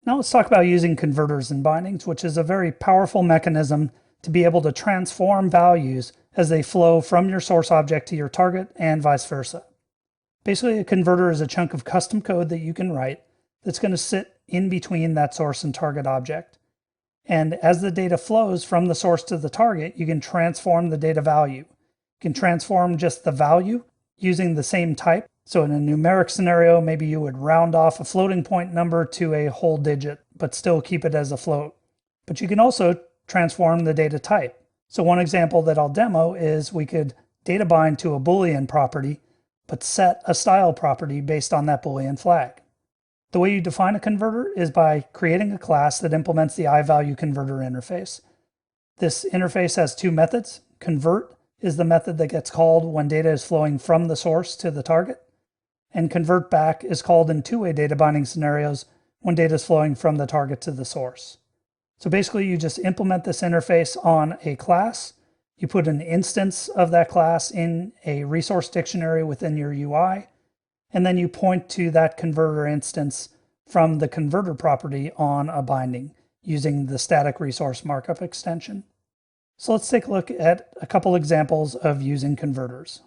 Now let's talk about using converters and bindings, which is a very powerful mechanism to be able to transform values as they flow from your source object to your target and vice versa. Basically, a converter is a chunk of custom code that you can write that's going to sit in between that source and target object. And as the data flows from the source to the target, you can transform the data value. You can transform just the value using the same type. So in a numeric scenario, maybe you would round off a floating point number to a whole digit, but still keep it as a float. But you can also transform the data type. So one example that I'll demo is we could data bind to a Boolean property, but set a style property based on that Boolean flag. The way you define a converter is by creating a class that implements the iValueConverter interface. This interface has two methods. Convert is the method that gets called when data is flowing from the source to the target, and convert back is called in two-way data binding scenarios when data is flowing from the target to the source. So basically you just implement this interface on a class, you put an instance of that class in a resource dictionary within your UI, and then you point to that converter instance from the converter property on a binding using the static resource markup extension. So let's take a look at a couple examples of using converters.